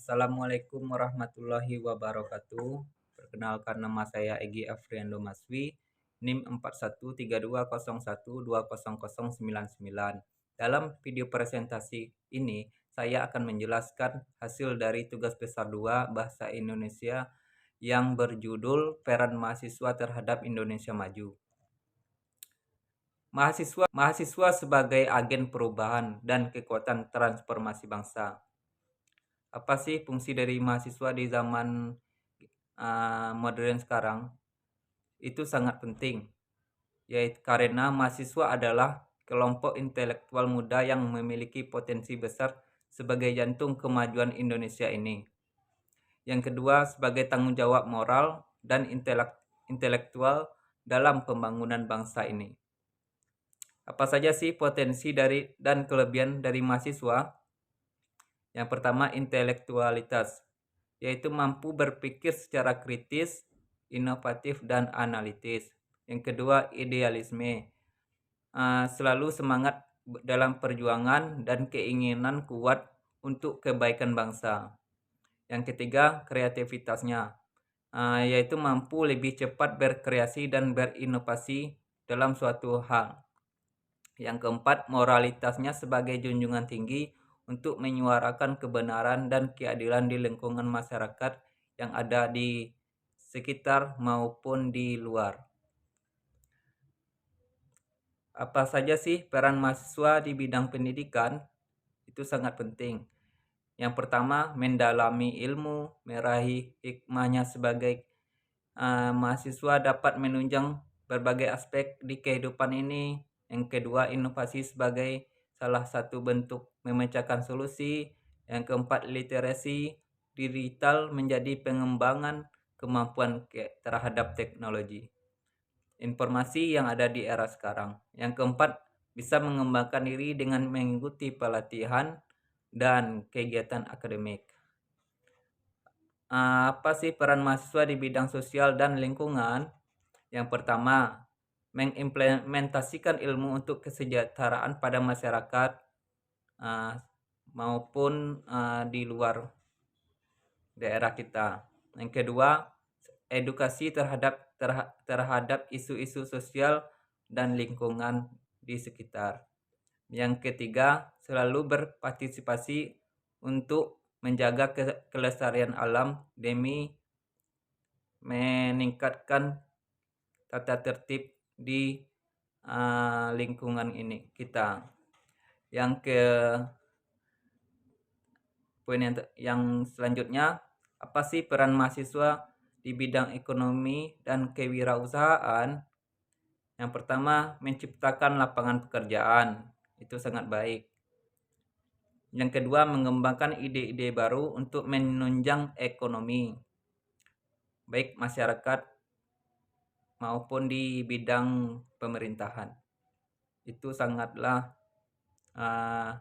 Assalamualaikum warahmatullahi wabarakatuh. Perkenalkan, nama saya Egi Afriando Maswi, NIM 413201200099. Dalam video presentasi ini, saya akan menjelaskan hasil dari tugas besar 2 Bahasa Indonesia yang berjudul Peran Mahasiswa Terhadap Indonesia Maju. Mahasiswa sebagai agen perubahan dan kekuatan transformasi bangsa. Apa sih fungsi dari mahasiswa di zaman modern sekarang? Itu sangat penting, yaitu karena mahasiswa adalah kelompok intelektual muda yang memiliki potensi besar sebagai jantung kemajuan Indonesia ini. Yang kedua, sebagai tanggung jawab moral dan intelektual dalam pembangunan bangsa ini. Apa saja sih potensi dan kelebihan dari mahasiswa? Yang pertama, intelektualitas, yaitu mampu berpikir secara kritis, inovatif, dan analitis. Yang kedua, idealisme, selalu semangat dalam perjuangan dan keinginan kuat untuk kebaikan bangsa. Yang ketiga, kreativitasnya, yaitu mampu lebih cepat berkreasi dan berinovasi dalam suatu hal. Yang keempat, moralitasnya sebagai junjungan tinggi untuk menyuarakan kebenaran dan keadilan di lingkungan masyarakat yang ada di sekitar maupun di luar. Apa saja sih peran mahasiswa di bidang pendidikan? Itu sangat penting. Yang pertama, mendalami ilmu, meraih hikmahnya sebagai mahasiswa dapat menunjang berbagai aspek di kehidupan ini. Yang kedua, inovasi sebagai salah satu bentuk memecahkan solusi. Yang keempat, literasi digital menjadi pengembangan kemampuan terhadap teknologi informasi yang ada di era sekarang. Yang keempat, bisa mengembangkan diri dengan mengikuti pelatihan dan kegiatan akademik. Apa sih peran mahasiswa di bidang sosial dan lingkungan? Yang pertama, mengimplementasikan ilmu untuk kesejahteraan pada masyarakat maupun di luar daerah kita. Yang kedua, edukasi terhadap isu-isu sosial dan lingkungan di sekitar. Yang ketiga, selalu berpartisipasi untuk menjaga kelestarian alam demi meningkatkan tata tertib di lingkungan ini kita. Poin yang selanjutnya, apa sih peran mahasiswa di bidang ekonomi dan kewirausahaan? Yang pertama, menciptakan lapangan pekerjaan. Itu sangat baik. Yang kedua, mengembangkan ide-ide baru untuk menunjang ekonomi, baik masyarakat maupun di bidang pemerintahan. Itu sangatlah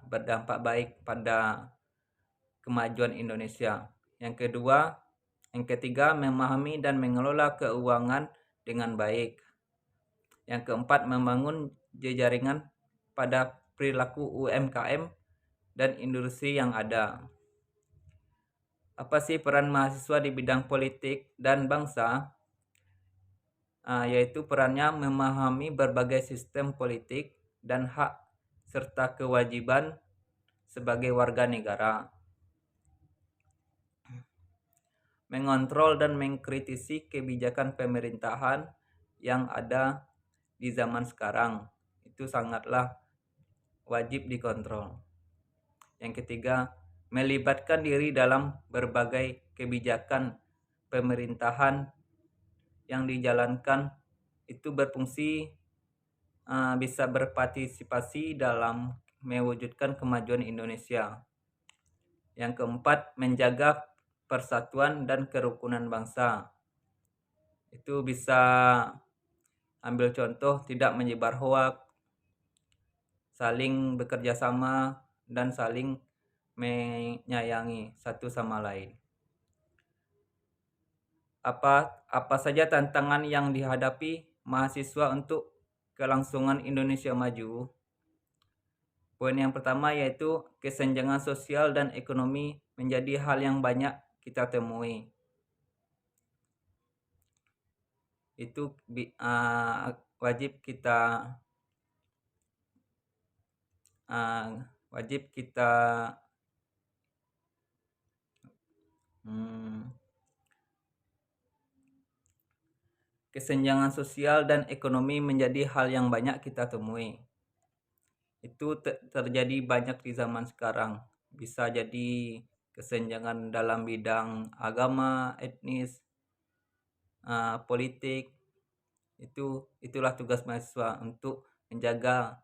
berdampak baik pada kemajuan Indonesia. Yang ketiga, memahami dan mengelola keuangan dengan baik. Yang keempat, membangun jejaringan pada perilaku UMKM dan industri yang ada. Apa sih peran mahasiswa di bidang politik dan bangsa? Yaitu perannya memahami berbagai sistem politik dan hak serta kewajiban sebagai warga negara. Mengontrol dan mengkritisi kebijakan pemerintahan yang ada di zaman sekarang. Itu sangatlah wajib dikontrol. Yang ketiga, melibatkan diri dalam berbagai kebijakan pemerintahan yang dijalankan, itu berfungsi bisa berpartisipasi dalam mewujudkan kemajuan Indonesia. Yang keempat, menjaga persatuan dan kerukunan bangsa. Itu bisa ambil contoh tidak menyebar hoak, saling bekerja sama, dan saling menyayangi satu sama lain. Apa saja tantangan yang dihadapi mahasiswa untuk kelangsungan Indonesia maju? Poin yang pertama yaitu kesenjangan sosial dan ekonomi menjadi hal yang banyak kita temui. Itu wajib kita kesenjangan sosial dan ekonomi menjadi hal yang banyak kita temui. Itu terjadi banyak di zaman sekarang. Bisa jadi kesenjangan dalam bidang agama, etnis, politik. Itulah tugas mahasiswa untuk menjaga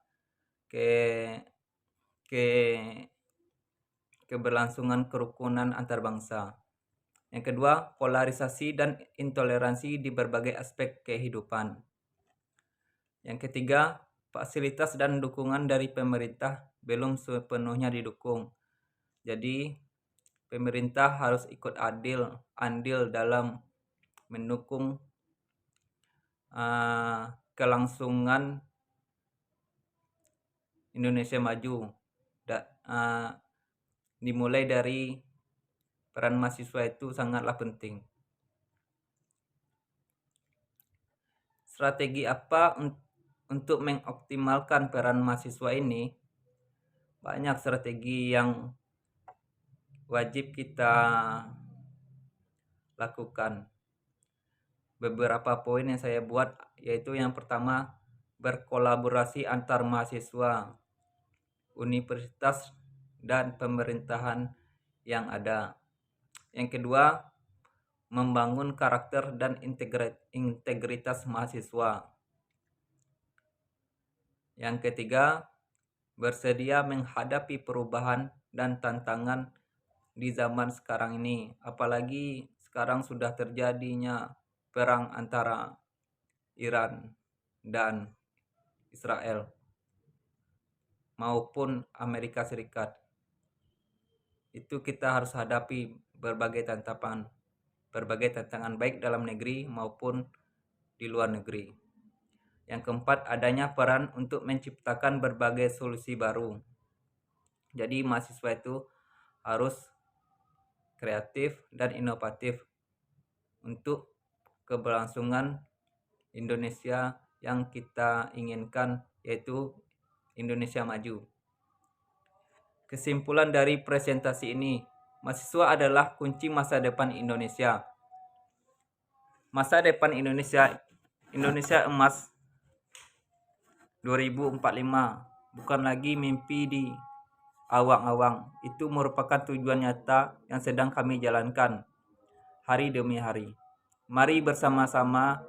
keberlangsungan kerukunan antar bangsa. Yang kedua, polarisasi dan intoleransi di berbagai aspek kehidupan. Yang ketiga, fasilitas dan dukungan dari pemerintah belum sepenuhnya didukung. Jadi, pemerintah harus ikut andil dalam mendukung kelangsungan Indonesia maju. Dimulai dari peran mahasiswa itu sangatlah penting. Strategi apa untuk mengoptimalkan peran mahasiswa ini? Banyak strategi yang wajib kita lakukan. Beberapa poin yang saya buat yaitu yang pertama, berkolaborasi antar mahasiswa, universitas, dan pemerintahan yang ada. Yang kedua, membangun karakter dan integritas mahasiswa. Yang ketiga, bersedia menghadapi perubahan dan tantangan di zaman sekarang ini. Apalagi sekarang sudah terjadinya perang antara Iran dan Israel maupun Amerika Serikat. Itu kita harus hadapi berbagai tantangan baik dalam negeri maupun di luar negeri. Yang keempat, adanya peran untuk menciptakan berbagai solusi baru. Jadi mahasiswa itu harus kreatif dan inovatif untuk keberlangsungan Indonesia yang kita inginkan, yaitu Indonesia maju. Kesimpulan dari presentasi ini, mahasiswa adalah kunci masa depan Indonesia. Masa depan Indonesia emas 2045 bukan lagi mimpi di awang-awang. Itu merupakan tujuan nyata yang sedang kami jalankan hari demi hari. Mari bersama-sama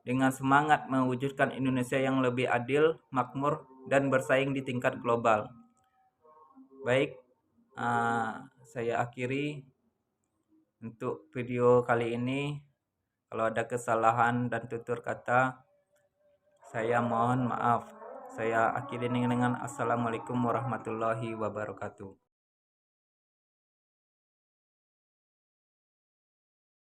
dengan semangat mewujudkan Indonesia yang lebih adil, makmur, dan bersaing di tingkat global. Baik, saya akhiri untuk video kali ini. Kalau ada kesalahan dan tutur kata, saya mohon maaf. Saya akhiri dengan Assalamualaikum warahmatullahi wabarakatuh.